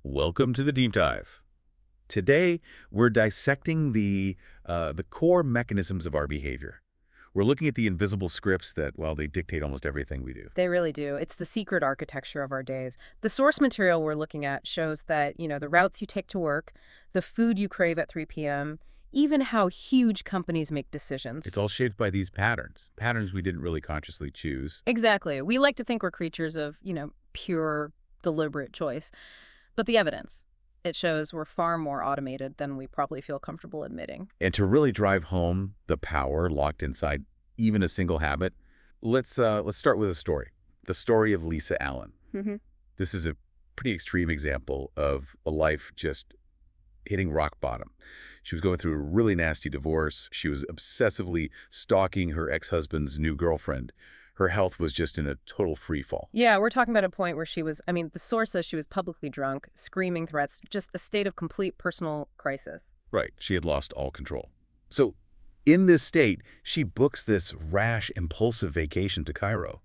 Welcome to the Deep Dive. Today, we're dissecting the core mechanisms of our behavior. We're looking at the invisible scripts that, well, they dictate almost everything we do. They really do. It's the secret architecture of our days. The source material we're looking at shows that, the routes you take to work, the food you crave at 3 p.m., even how huge companies make decisions. It's all shaped by these patterns we didn't really consciously choose. Exactly. We like to think we're creatures of, pure, deliberate choice. But the evidence, it shows we're far more automated than we probably feel comfortable admitting. And to really drive home the power locked inside even a single habit, let's start with a story. The story of Lisa Allen. Mm-hmm. This is a pretty extreme example of a life just hitting rock bottom. She was going through a really nasty divorce. She was obsessively stalking her ex-husband's new girlfriend. Her health was just in a total free fall. Yeah, we're talking about a point where she was, the source says she was publicly drunk, screaming threats, just a state of complete personal crisis. Right. She had lost all control. So in this state, she books this rash, impulsive vacation to Cairo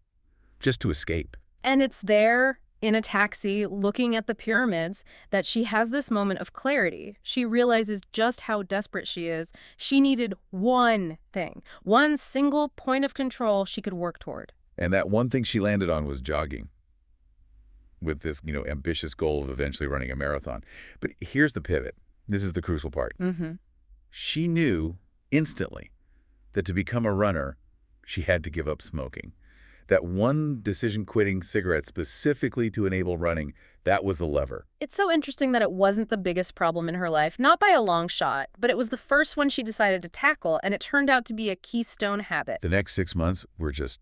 just to escape. And it's there in a taxi looking at the pyramids that she has this moment of clarity. She realizes just how desperate she is. She needed one thing, one single point of control she could work toward. And that one thing she landed on was jogging with this, ambitious goal of eventually running a marathon. But here's the pivot. This is the crucial part. Mm-hmm. She knew instantly that to become a runner, she had to give up smoking. That one decision quitting cigarettes specifically to enable running, that was the lever. It's so interesting that it wasn't the biggest problem in her life, not by a long shot, but it was the first one she decided to tackle, and it turned out to be a keystone habit. The next 6 months were just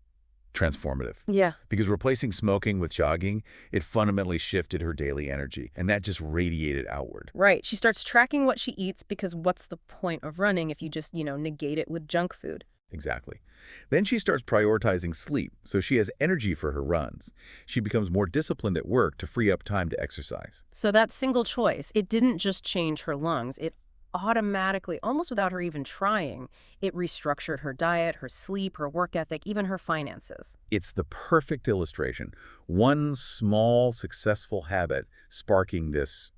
transformative. Yeah. Because replacing smoking with jogging, it fundamentally shifted her daily energy, and that just radiated outward. Right. She starts tracking what she eats because what's the point of running if you just, negate it with junk food? Exactly. Then she starts prioritizing sleep, so she has energy for her runs. She becomes more disciplined at work to free up time to exercise. So that single choice, it didn't just change her lungs. It automatically, almost without her even trying, it restructured her diet, her sleep, her work ethic, even her finances. It's the perfect illustration. One small, successful habit sparking this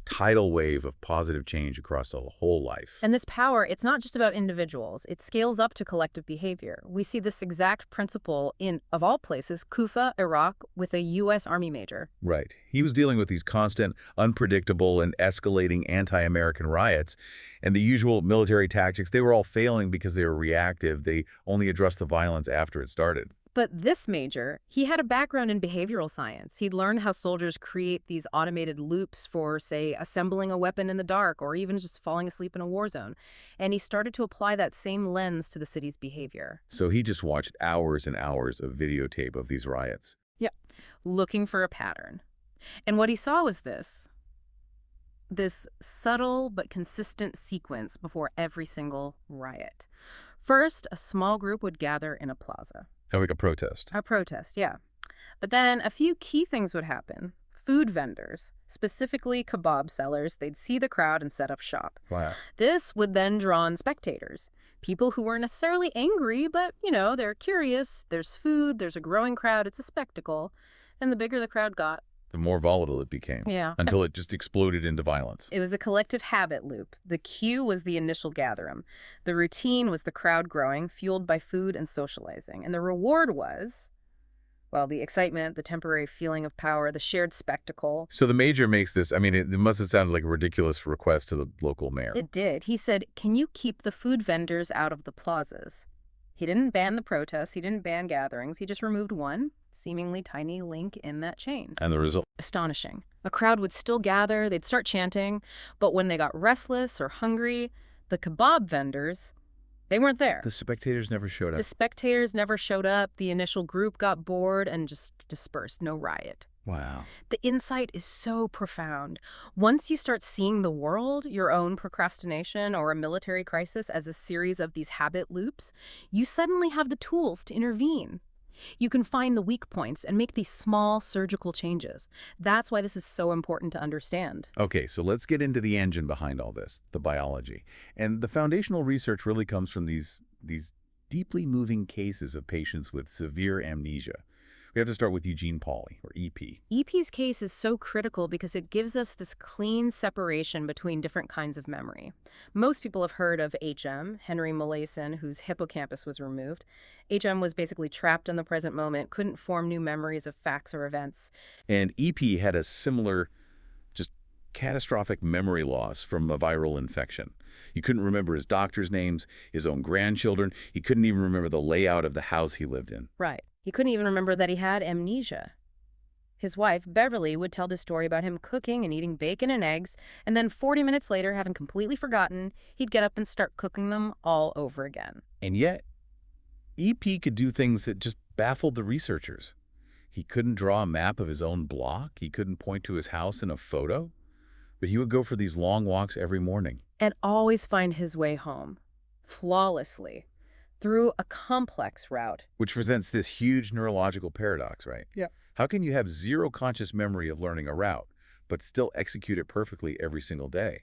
tidal wave of positive change across a whole life. And this power, it's not just about individuals. It scales up to collective behavior. We see this exact principle in, of all places, Kufa, Iraq, with a U.S. Army major. Right. He was dealing with these constant, unpredictable, and escalating anti-American riots, and the usual military tactics, they were all failing because they were reactive. They only addressed the violence after it started. But this major, he had a background in behavioral science. He'd learned how soldiers create these automated loops for, say, assembling a weapon in the dark or even just falling asleep in a war zone. And he started to apply that same lens to the city's behavior. So he just watched hours and hours of videotape of these riots. Yep, looking for a pattern. And what he saw was this subtle but consistent sequence before every single riot. First, a small group would gather in a plaza. Like a protest. A protest, yeah. But then a few key things would happen. Food vendors, specifically kebab sellers, they'd see the crowd and set up shop. Wow. This would then draw in spectators, people who weren't necessarily angry, but, they're curious. There's food, there's a growing crowd, it's a spectacle. And the bigger the crowd got, The more volatile it became. Yeah. Until it just exploded into violence. It was a collective habit loop. The cue was the initial gathering. The routine was the crowd growing, fueled by food and socializing. And the reward was, well, the excitement, the temporary feeling of power, the shared spectacle. So the major makes this, it must have sounded like a ridiculous request to the local mayor. It did. He said, "Can you keep the food vendors out of the plazas?" He didn't ban the protests. He didn't ban gatherings. He just removed one seemingly tiny link in that chain. And the result? Astonishing. A crowd would still gather, they'd start chanting, but when they got restless or hungry, the kebab vendors, they weren't there. The spectators never showed up. The spectators never showed up. The initial group got bored and just dispersed. No riot. Wow. The insight is so profound. Once you start seeing the world, your own procrastination or a military crisis as a series of these habit loops, you suddenly have the tools to intervene. You can find the weak points and make these small surgical changes. That's why this is so important to understand. Okay, so let's get into the engine behind all this, the biology. And the foundational research really comes from these deeply moving cases of patients with severe amnesia, We have to start with Eugene Pauly, or EP. EP's case is so critical because it gives us this clean separation between different kinds of memory. Most people have heard of HM, Henry Molaison, whose hippocampus was removed. HM was basically trapped in the present moment, couldn't form new memories of facts or events. And EP had a similar, just catastrophic memory loss from a viral infection. He couldn't remember his doctor's names, his own grandchildren. He couldn't even remember the layout of the house he lived in. Right. He couldn't even remember that he had amnesia. His wife, Beverly, would tell the story about him cooking and eating bacon and eggs, and then 40 minutes later, having completely forgotten, he'd get up and start cooking them all over again. And yet, EP could do things that just baffled the researchers. He couldn't draw a map of his own block. He couldn't point to his house in a photo. But he would go for these long walks every morning. And always find his way home, flawlessly, through a complex route. Which presents this huge neurological paradox, right? Yeah. How can you have zero conscious memory of learning a route, but still execute it perfectly every single day?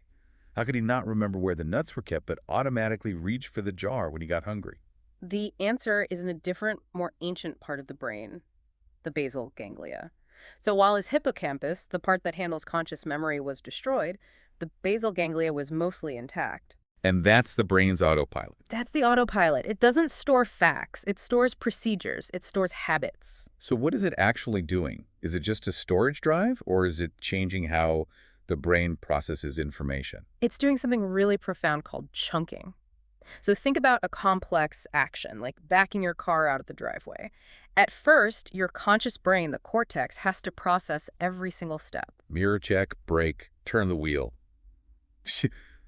How could he not remember where the nuts were kept, but automatically reach for the jar when he got hungry? The answer is in a different, more ancient part of the brain, the basal ganglia. So while his hippocampus, the part that handles conscious memory, was destroyed, the basal ganglia was mostly intact. And that's the brain's autopilot. That's the autopilot. It doesn't store facts. It stores procedures. It stores habits. So what is it actually doing? Is it just a storage drive, or is it changing how the brain processes information? It's doing something really profound called chunking. So think about a complex action, like backing your car out of the driveway. At first, your conscious brain, the cortex, has to process every single step. Mirror check, brake, turn the wheel.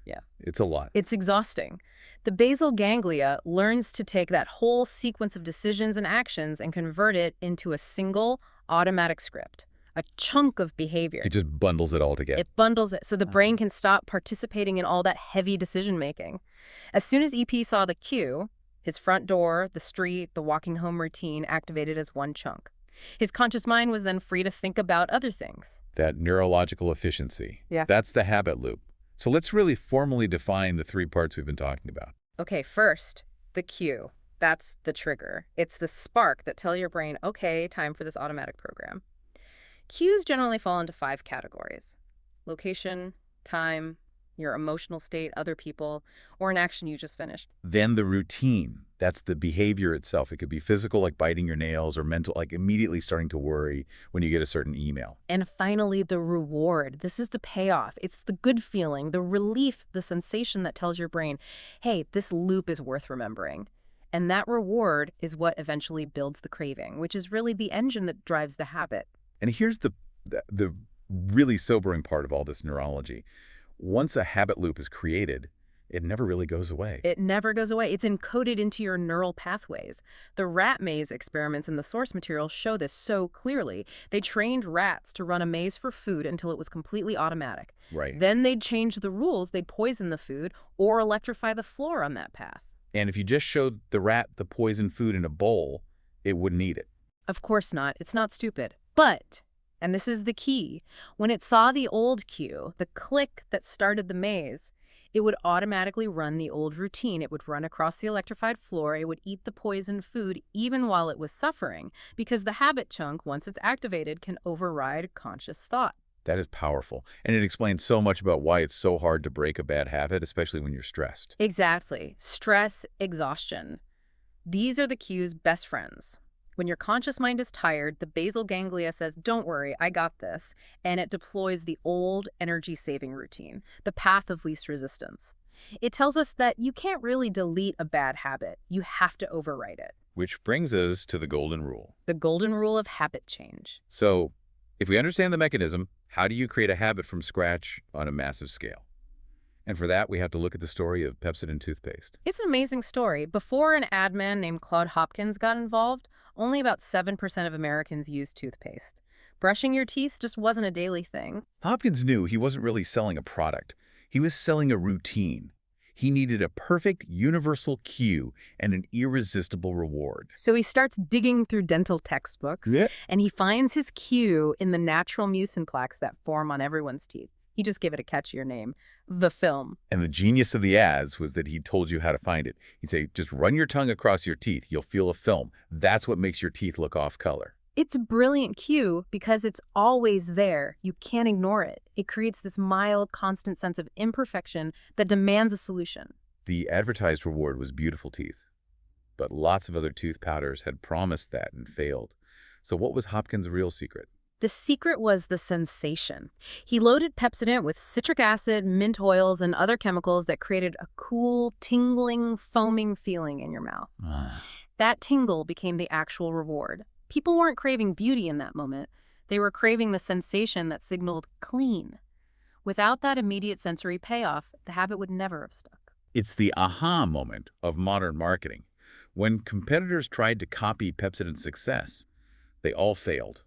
Yeah. It's a lot. It's exhausting. The basal ganglia learns to take that whole sequence of decisions and actions and convert it into a single automatic script, a chunk of behavior. It just bundles it all together. It bundles it so the brain can stop participating in all that heavy decision-making. As soon as EP saw the cue, his front door, the street, the walking home routine activated as one chunk. His conscious mind was then free to think about other things. That neurological efficiency. Yeah. That's the habit loop. So let's really formally define the three parts we've been talking about. Okay, first, the cue. That's the trigger. It's the spark that tells your brain, okay, time for this automatic program. Cues generally fall into 5 categories: location, time, your emotional state, other people, or an action you just finished. Then the routine. That's the behavior itself. It could be physical, like biting your nails, or mental, like immediately starting to worry when you get a certain email. And finally, the reward. This is the payoff. It's the good feeling, the relief, the sensation that tells your brain, hey, this loop is worth remembering. And that reward is what eventually builds the craving, which is really the engine that drives the habit. And here's the really sobering part of all this neurology. Once a habit loop is created, it never really goes away. It never goes away. It's encoded into your neural pathways. The rat maze experiments in the source material show this so clearly. They trained rats to run a maze for food until it was completely automatic. Right. Then they'd change the rules. They'd poison the food or electrify the floor on that path. And if you just showed the rat the poisoned food in a bowl, it wouldn't eat it. Of course not. It's not stupid. But, and this is the key, when it saw the old cue, the click that started the maze, it would automatically run the old routine. It would run across the electrified floor. It would eat the poisoned food even while it was suffering, because the habit chunk, once it's activated, can override conscious thought. That is powerful. And it explains so much about why it's so hard to break a bad habit, especially when you're stressed. Exactly. Stress, exhaustion. These are the cue's best friends. When your conscious mind is tired, the basal ganglia says, don't worry, I got this, and it deploys the old energy-saving routine, the path of least resistance. It tells us that you can't really delete a bad habit. You have to override it. Which brings us to the golden rule. The golden rule of habit change. So, if we understand the mechanism, how do you create a habit from scratch on a massive scale? And for that, we have to look at the story of Pepsodent toothpaste. It's an amazing story. Before an ad man named Claude Hopkins got involved, only about 7% of Americans used toothpaste. Brushing your teeth just wasn't a daily thing. Hopkins knew he wasn't really selling a product. He was selling a routine. He needed a perfect universal cue and an irresistible reward. So he starts digging through dental textbooks, and he finds his cue in the natural mucin plaques that form on everyone's teeth. He just gave it a catchier name, the film. And the genius of the ads was that he told you how to find it. He'd say, just run your tongue across your teeth. You'll feel a film. That's what makes your teeth look off color. It's a brilliant cue because it's always there. You can't ignore it. It creates this mild, constant sense of imperfection that demands a solution. The advertised reward was beautiful teeth, but lots of other tooth powders had promised that and failed. So what was Hopkins' real secret? The secret was the sensation. He loaded Pepsodent with citric acid, mint oils, and other chemicals that created a cool, tingling, foaming feeling in your mouth. That tingle became the actual reward. People weren't craving beauty in that moment. They were craving the sensation that signaled clean. Without that immediate sensory payoff, the habit would never have stuck. It's the aha moment of modern marketing. When competitors tried to copy Pepsodent's success, they all failed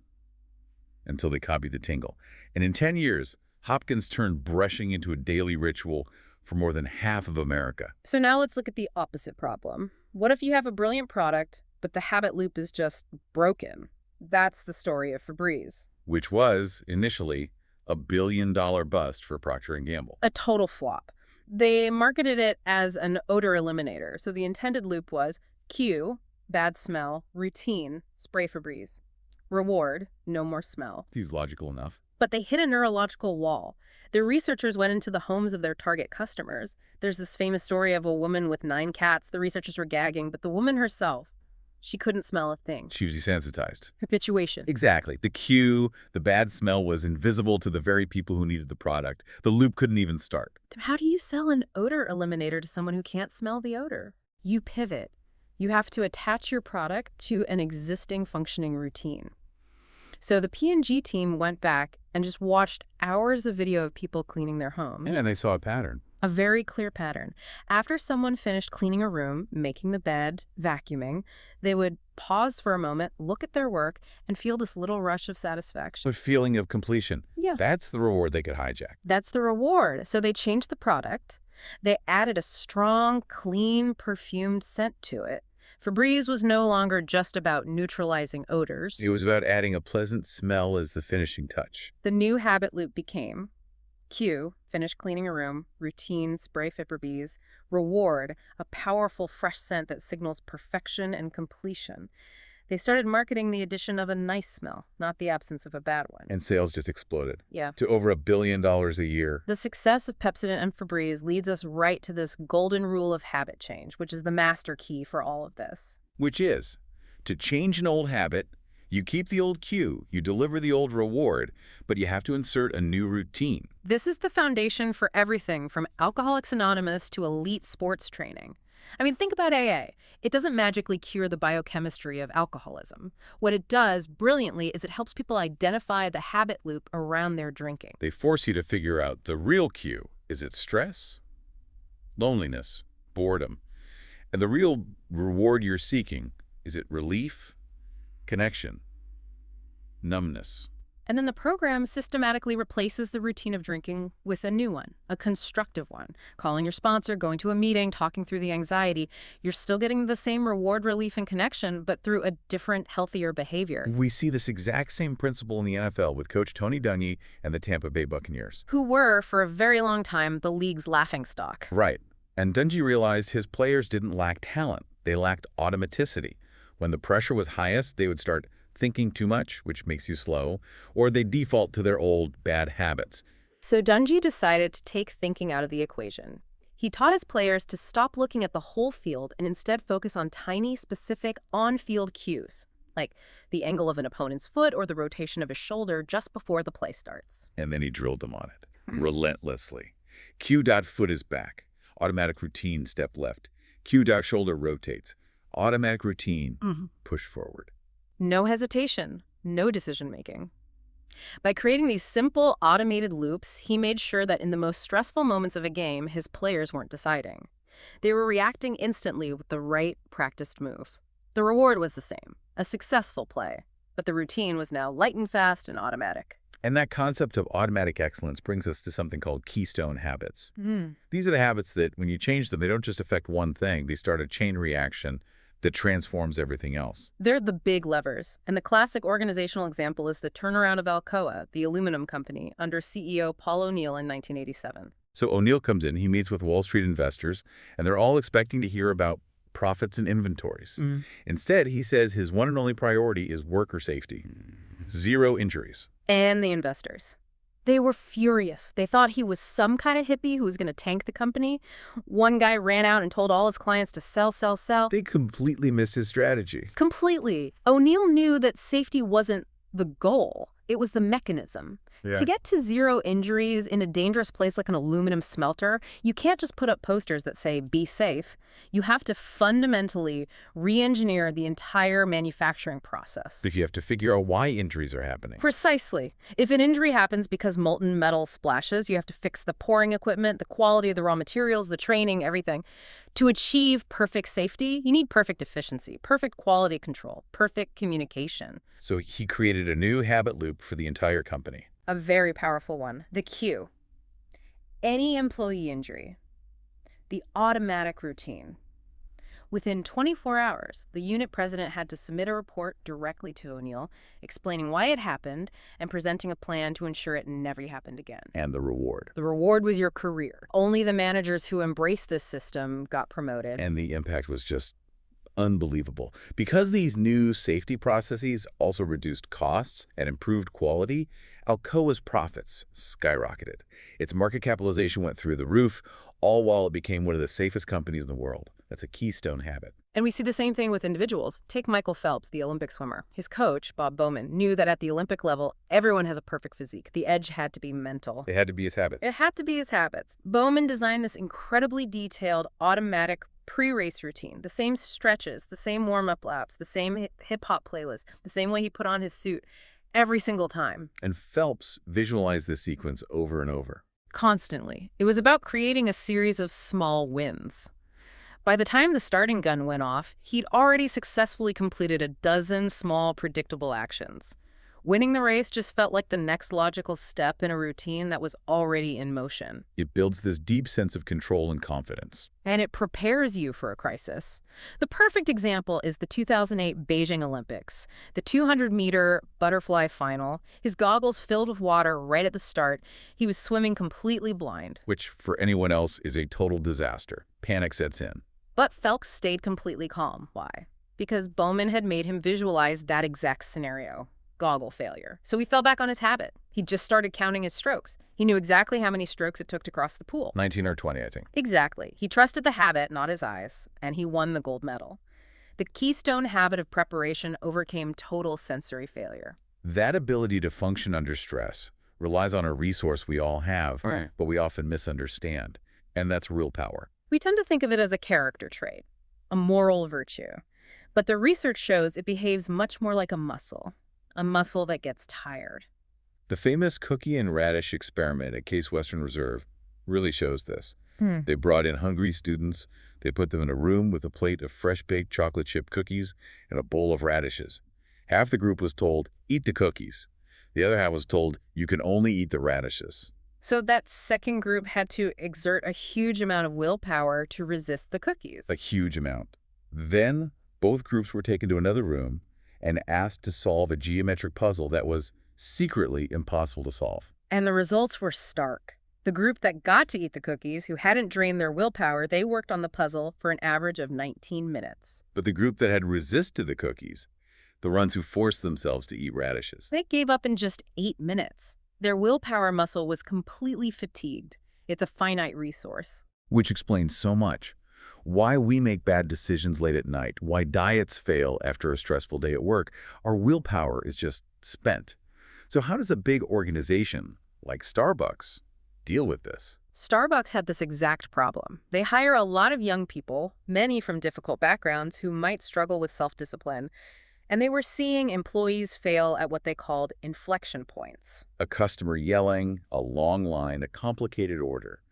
until they copied the tingle. And in 10 years, Hopkins turned brushing into a daily ritual for more than half of America. So now let's look at the opposite problem. What if you have a brilliant product, but the habit loop is just broken? That's the story of Febreze. Which was, initially, a billion-dollar bust for Procter & Gamble. A total flop. They marketed it as an odor eliminator, so the intended loop was cue, bad smell, routine, spray Febreze. Reward, no more smell. Seems logical enough. But they hit a neurological wall. Their researchers went into the homes of their target customers. There's this famous story of a woman with 9 cats. The researchers were gagging, but the woman herself, she couldn't smell a thing. She was desensitized. Habituation. Exactly. The cue, the bad smell was invisible to the very people who needed the product. The loop couldn't even start. How do you sell an odor eliminator to someone who can't smell the odor? You pivot. You have to attach your product to an existing functioning routine. So the P&G team went back and just watched hours of video of people cleaning their homes. And they saw a pattern. A very clear pattern. After someone finished cleaning a room, making the bed, vacuuming, they would pause for a moment, look at their work, and feel this little rush of satisfaction. A feeling of completion. Yeah. That's the reward they could hijack. That's the reward. So they changed the product. They added a strong, clean, perfumed scent to it. Febreze was no longer just about neutralizing odors. It was about adding a pleasant smell as the finishing touch. The new habit loop became cue, finish cleaning a room, routine, spray Febreze, reward, a powerful fresh scent that signals perfection and completion. They started marketing the addition of a nice smell, not the absence of a bad one. And sales just exploded. Yeah. To over $1 billion a year. The success of Pepsodent and Febreze leads us right to this golden rule of habit change, which is the master key for all of this. Which is, to change an old habit, you keep the old cue, you deliver the old reward, but you have to insert a new routine. This is the foundation for everything from Alcoholics Anonymous to elite sports training. I mean, think about AA. It doesn't magically cure the biochemistry of alcoholism. What it does, brilliantly, is it helps people identify the habit loop around their drinking. They force you to figure out the real cue. Is it stress, loneliness, boredom? And the real reward you're seeking, is it relief, connection, numbness? And then the program systematically replaces the routine of drinking with a new one, a constructive one. Calling your sponsor, going to a meeting, talking through the anxiety. You're still getting the same reward, relief, and connection, but through a different, healthier behavior. We see this exact same principle in the NFL with Coach Tony Dungy and the Tampa Bay Buccaneers. Who were, for a very long time, the league's laughingstock. Right. And Dungy realized his players didn't lack talent. They lacked automaticity. When the pressure was highest, they would start thinking too much, which makes you slow, or they default to their old bad habits. So Dungy decided to take thinking out of the equation. He taught his players to stop looking at the whole field and instead focus on tiny, specific, on-field cues, like the angle of an opponent's foot or the rotation of his shoulder just before the play starts. And then he drilled them on it, relentlessly. Cue.foot is back. Automatic routine, step left. Cue.shoulder rotates. Automatic routine, push forward. No hesitation, no decision-making. By creating these simple, automated loops, he made sure that in the most stressful moments of a game, his players weren't deciding. They were reacting instantly with the right practiced move. The reward was the same, a successful play, but the routine was now light and fast and automatic. And that concept of automatic excellence brings us to something called keystone habits. These are the habits that, when you change them, they don't just affect one thing. They start a chain reaction that transforms everything else. They're the big levers, and the classic organizational example is the turnaround of Alcoa, the aluminum company, under CEO Paul O'Neill in 1987. So O'Neill comes in, he meets with Wall Street investors, and they're all expecting to hear about profits and inventories. Instead, he says his one and only priority is worker safety. Zero injuries. And the investors. They were furious. They thought he was some kind of hippie who was going to tank the company. One guy ran out and told all his clients to sell, sell, sell. They completely missed his strategy. Completely. O'Neill knew that safety wasn't the goal. It was the mechanism. Yeah. To get to zero injuries in a dangerous place like an aluminum smelter, you can't just put up posters that say, be safe. You have to fundamentally re-engineer the entire manufacturing process. But you have to figure out why injuries are happening. Precisely. If an injury happens because molten metal splashes, you have to fix the pouring equipment, the quality of the raw materials, the training, everything. To achieve perfect safety, you need perfect efficiency, perfect quality control, perfect communication. So he created a new habit loop for the entire company. A very powerful one. The Q. Any employee injury. The automatic routine. Within 24 hours, the unit president had to submit a report directly to O'Neill, explaining why it happened and presenting a plan to ensure it never happened again. And the reward. The reward was your career. Only the managers who embraced this system got promoted. And the impact was just unbelievable. Because these new safety processes also reduced costs and improved quality, Alcoa's profits skyrocketed. Its market capitalization went through the roof, all while it became one of the safest companies in the world. That's a keystone habit. And we see the same thing with individuals. Take Michael Phelps, the Olympic swimmer. His coach, Bob Bowman, knew that at the Olympic level, everyone has a perfect physique. The edge had to be mental. It had to be his habits. It had to be his habits. Bowman designed this incredibly detailed, automatic pre-race routine. The same stretches, the same warm-up laps, the same hip-hop playlist, the same way he put on his suit every single time. And Phelps visualized this sequence over and over. Constantly. It was about creating a series of small wins. By the time the starting gun went off, he'd already successfully completed a dozen small, predictable actions. Winning the race just felt like the next logical step in a routine that was already in motion. It builds this deep sense of control and confidence. And it prepares you for a crisis. The perfect example is the 2008 Beijing Olympics, the 200-meter butterfly final. His goggles filled with water right at the start. He was swimming completely blind. Which, for anyone else, is a total disaster. Panic sets in. But Phelps stayed completely calm. Why? Because Bowman had made him visualize that exact scenario. Goggle failure. So he fell back on his habit. He just started counting his strokes. He knew exactly how many strokes it took to cross the pool. 19 or 20, I think. Exactly. He trusted the habit, not his eyes, and he won the gold medal. The keystone habit of preparation overcame total sensory failure. That ability to function under stress relies on a resource we all have, but we often misunderstand, and that's willpower. We tend to think of it as a character trait, a moral virtue. But the research shows it behaves much more like a muscle that gets tired. The famous cookie and radish experiment at Case Western Reserve really shows this. They brought in hungry students. They put them in a room with a plate of fresh-baked chocolate chip cookies and a bowl of radishes. Half the group was told, eat the cookies. The other half was told, you can only eat the radishes. So that second group had to exert a huge amount of willpower to resist the cookies. A huge amount. Then both groups were taken to another room and asked to solve a geometric puzzle that was secretly impossible to solve. And the results were stark. The group that got to eat the cookies, who hadn't drained their willpower, they worked on the puzzle for an average of 19 minutes. But the group that had resisted the cookies, the ones who forced themselves to eat radishes, they gave up in just 8 minutes. Their willpower muscle was completely fatigued. It's a finite resource. Which explains so much. Why we make bad decisions late at night, why diets fail after a stressful day at work. Our willpower is just spent. So how does a big organization like Starbucks deal with this? Starbucks had this exact problem. They hire a lot of young people, many from difficult backgrounds, who might struggle with self-discipline. And they were seeing employees fail at what they called inflection points. A customer yelling, a long line, a complicated order.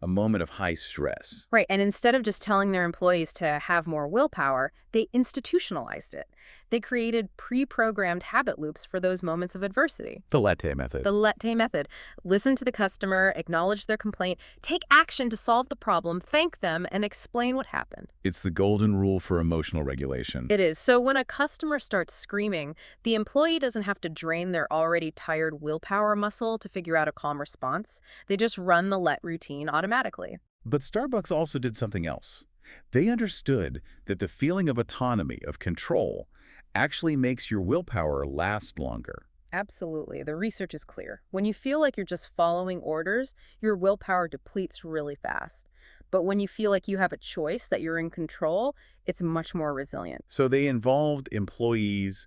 A moment of high stress. Right, and instead of just telling their employees to have more willpower, they institutionalized it. They created pre-programmed habit loops for those moments of adversity. The latte method. The latte method. Listen to the customer, acknowledge their complaint, take action to solve the problem, thank them, and explain what happened. It's the golden rule for emotional regulation. It is. So when a customer starts screaming, the employee doesn't have to drain their already tired willpower muscle to figure out a calm response. They just run the let routine automatically. But Starbucks also did something else. They understood that the feeling of autonomy, of control, actually makes your willpower last longer. Absolutely. The research is clear. When you feel like you're just following orders, your willpower depletes really fast. But when you feel like you have a choice, that you're in control, it's much more resilient. So they involved employees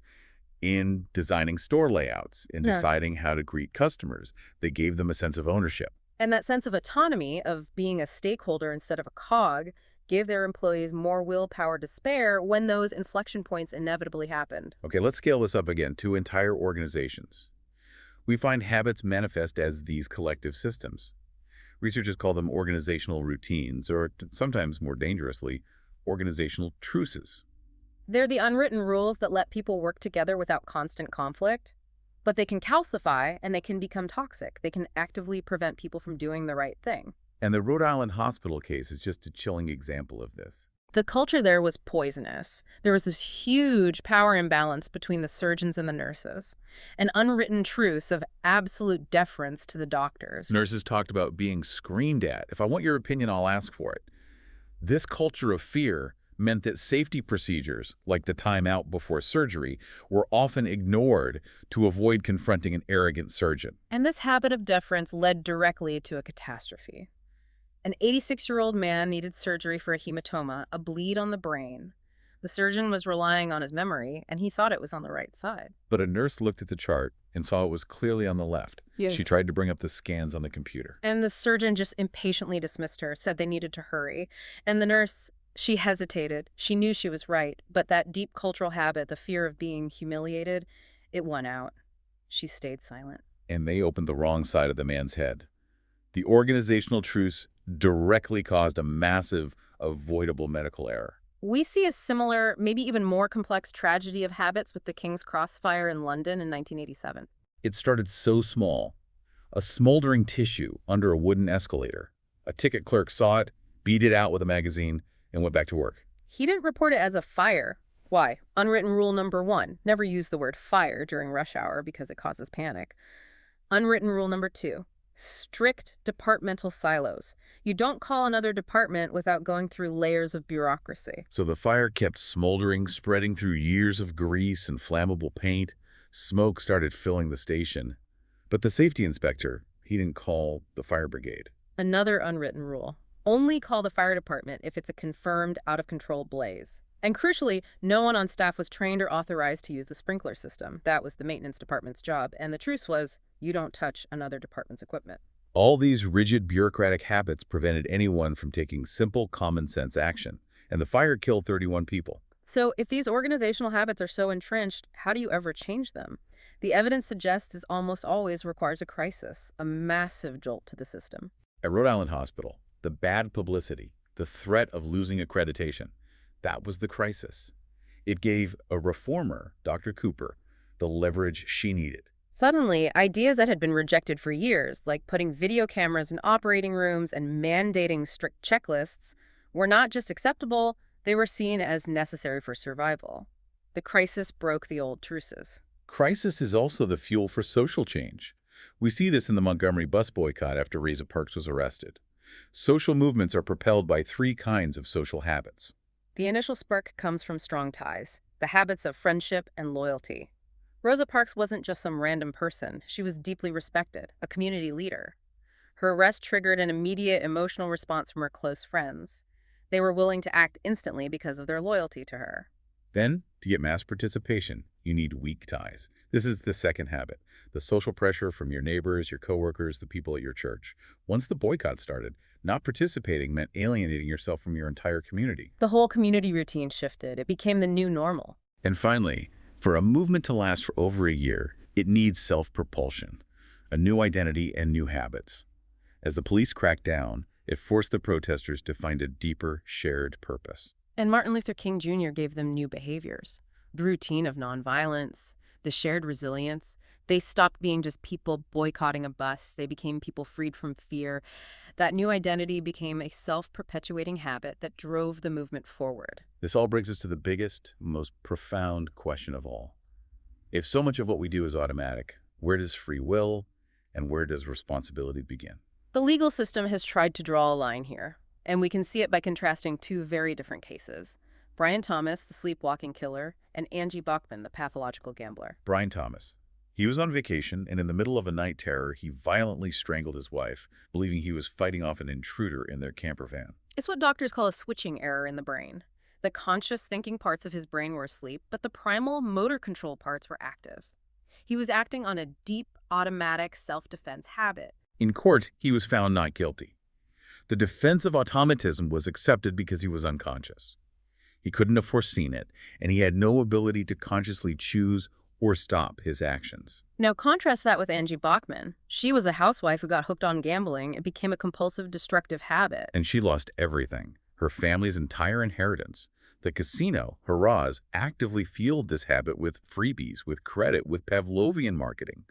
in designing store layouts, in Yeah. deciding how to greet customers. They gave them a sense of ownership. And that sense of autonomy, of being a stakeholder instead of a cog, gave their employees more willpower to spare when those inflection points inevitably happened. Okay, let's scale this up again to entire organizations. We find habits manifest as these collective systems. Researchers call them organizational routines, or sometimes more dangerously, organizational truces. They're the unwritten rules that let people work together without constant conflict. But they can calcify and they can become toxic. They can actively prevent people from doing the right thing. And the Rhode Island hospital case is just a chilling example of this. The culture there was poisonous. There was this huge power imbalance between the surgeons and the nurses, an unwritten truce of absolute deference to the doctors. Nurses talked about being screamed at. If I want your opinion, I'll ask for it. This culture of fear meant that safety procedures, like the timeout before surgery, were often ignored to avoid confronting an arrogant surgeon. And this habit of deference led directly to a catastrophe. An 86-year-old man needed surgery for a hematoma, a bleed on the brain. The surgeon was relying on his memory, and he thought it was on the right side. But a nurse looked at the chart and saw it was clearly on the left. Yeah. She tried to bring up the scans on the computer. And the surgeon just impatiently dismissed her, said they needed to hurry. And the nurse, she hesitated. She knew she was right, but that deep cultural habit, the fear of being humiliated, it won out. She stayed silent. And they opened the wrong side of the man's head. The organizational truce directly caused a massive, avoidable medical error. We see a similar, maybe even more complex tragedy of habits with the King's Cross fire in London in 1987. It started so small, a smoldering tissue under a wooden escalator. A ticket clerk saw it, beat it out with a magazine, and went back to work. He didn't report it as a fire. Why? Unwritten rule number 1, never use the word fire during rush hour because it causes panic. Unwritten rule number 2, strict departmental silos. You don't call another department without going through layers of bureaucracy. So the fire kept smoldering, spreading through years of grease and flammable paint. Smoke started filling the station. But the safety inspector, he didn't call the fire brigade. Another unwritten rule. Only call the fire department if it's a confirmed out-of-control blaze. And crucially, no one on staff was trained or authorized to use the sprinkler system. That was the maintenance department's job. And the truce was, you don't touch another department's equipment. All these rigid bureaucratic habits prevented anyone from taking simple, common-sense action. And the fire killed 31 people. So if these organizational habits are so entrenched, how do you ever change them? The evidence suggests this almost always requires a crisis, a massive jolt to the system. At Rhode Island Hospital, the bad publicity, the threat of losing accreditation, that was the crisis. It gave a reformer, Dr. Cooper, the leverage she needed. Suddenly, ideas that had been rejected for years, like putting video cameras in operating rooms and mandating strict checklists, were not just acceptable, they were seen as necessary for survival. The crisis broke the old truces. Crisis is also the fuel for social change. We see this in the Montgomery bus boycott after Rosa Parks was arrested. Social movements are propelled by 3 kinds of social habits. The initial spark comes from strong ties, the habits of friendship and loyalty. Rosa Parks wasn't just some random person. She was deeply respected, a community leader. Her arrest triggered an immediate emotional response from her close friends. They were willing to act instantly because of their loyalty to her. Then, to get mass participation, you need weak ties. This is the second habit, the social pressure from your neighbors, your coworkers, the people at your church. Once the boycott started, not participating meant alienating yourself from your entire community. The whole community routine shifted. It became the new normal. And finally, for a movement to last for over a year, it needs self-propulsion, a new identity and new habits. As the police cracked down, it forced the protesters to find a deeper, shared purpose. And Martin Luther King Jr. gave them new behaviors. The routine of nonviolence, the shared resilience. They stopped being just people boycotting a bus. They became people freed from fear. That new identity became a self-perpetuating habit that drove the movement forward. This all brings us to the biggest, most profound question of all. If so much of what we do is automatic, where does free will and where does responsibility begin? The legal system has tried to draw a line here. And we can see it by contrasting two very different cases. Brian Thomas, the sleepwalking killer, and Angie Bachman, the pathological gambler. Brian Thomas. He was on vacation, and in the middle of a night terror, he violently strangled his wife, believing he was fighting off an intruder in their camper van. It's what doctors call a switching error in the brain. The conscious thinking parts of his brain were asleep, but the primal motor control parts were active. He was acting on a deep, automatic self-defense habit. In court, he was found not guilty. The defense of automatism was accepted because he was unconscious. He couldn't have foreseen it, and he had no ability to consciously choose or stop his actions. Now contrast that with Angie Bachman. She was a housewife who got hooked on gambling and became a compulsive, destructive habit. And she lost everything, her family's entire inheritance. The casino, Haraz, actively fueled this habit with freebies, with credit, with Pavlovian marketing.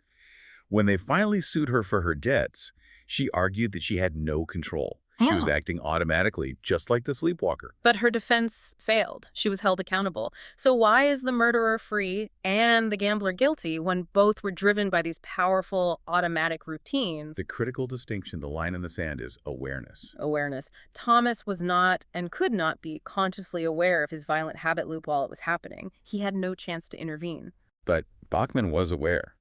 When they finally sued her for her debts, she argued that she had no control. She was acting automatically, just like the sleepwalker. But her defense failed. She was held accountable. So why is the murderer free and the gambler guilty when both were driven by these powerful automatic routines? The critical distinction, the line in the sand, is awareness. Awareness. Thomas was not and could not be consciously aware of his violent habit loop while it was happening. He had no chance to intervene. But Bachman was aware.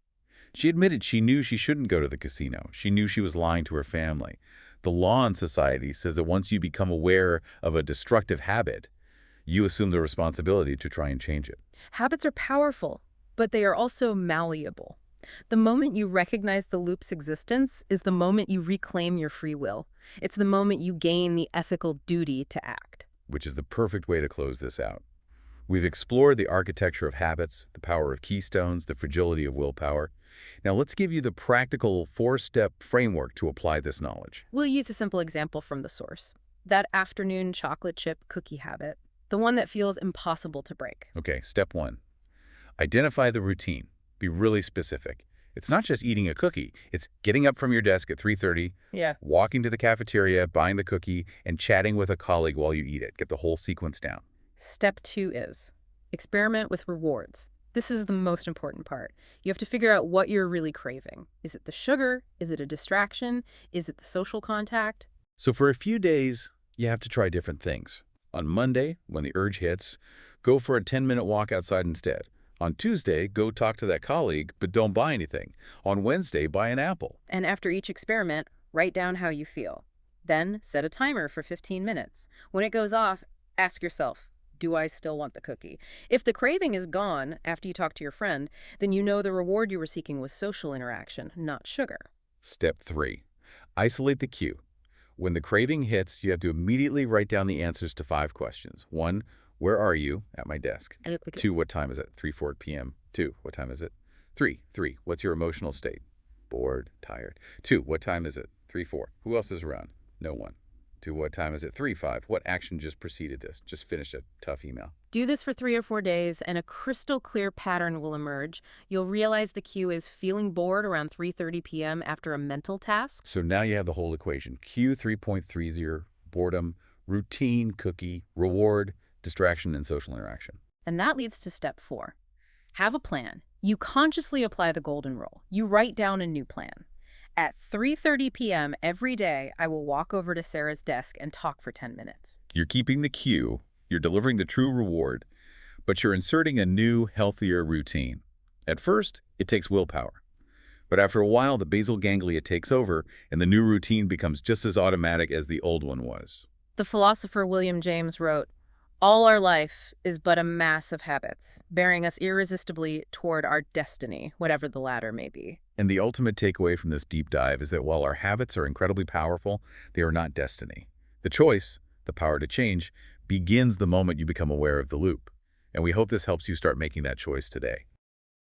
She admitted she knew she shouldn't go to the casino. She knew she was lying to her family. The law in society says that once you become aware of a destructive habit, you assume the responsibility to try and change it. Habits are powerful, but they are also malleable. The moment you recognize the loop's existence is the moment you reclaim your free will. It's the moment you gain the ethical duty to act. Which is the perfect way to close this out. We've explored the architecture of habits, the power of keystones, the fragility of willpower. Now let's give you the practical 4-step framework to apply this knowledge. We'll use a simple example from the source. That afternoon chocolate chip cookie habit, the one that feels impossible to break. Okay, step 1. Identify the routine. Be really specific. It's not just eating a cookie. It's getting up from your desk at 3:30, walking to the cafeteria, buying the cookie, and chatting with a colleague while you eat it. Get the whole sequence down. Step 2 is experiment with rewards. This is the most important part. You have to figure out what you're really craving. Is it the sugar? Is it a distraction? Is it the social contact? So for a few days, you have to try different things. On Monday, when the urge hits, go for a 10-minute walk outside instead. On Tuesday, go talk to that colleague, but don't buy anything. On Wednesday, buy an apple. And after each experiment, write down how you feel. Then set a timer for 15 minutes. When it goes off, ask yourself, do I still want the cookie? If the craving is gone after you talk to your friend, then you know the reward you were seeking was social interaction, not sugar. Step 3. Isolate the cue. When the craving hits, you have to immediately write down the answers to 5 questions. 1. Where are you? At my desk. 2. What time is it? 3:04 p.m. 2. What time is it? 3. What's your emotional state? Bored, tired. 2. What time is it? 3:04. Who else is around? No one. 2. What time is it? 3:05. What action just preceded this? Just finished a tough email. Do this for 3 or 4 days, and a crystal clear pattern will emerge. You'll realize the cue is feeling bored around 3:30 p.m. after a mental task. So now you have the whole equation. Cue 3.30, boredom, routine, cookie, reward, distraction, and social interaction. And that leads to step 4. Have a plan. You consciously apply the golden rule. You write down a new plan. At 3:30 p.m. every day, I will walk over to Sarah's desk and talk for 10 minutes. You're keeping the cue, you're delivering the true reward, but you're inserting a new, healthier routine. At first, it takes willpower. But after a while, the basal ganglia takes over, and the new routine becomes just as automatic as the old one was. The philosopher William James wrote, "All our life is but a mass of habits, bearing us irresistibly toward our destiny, whatever the latter may be." And the ultimate takeaway from this deep dive is that while our habits are incredibly powerful, they are not destiny. The choice, the power to change, begins the moment you become aware of the loop. And we hope this helps you start making that choice today.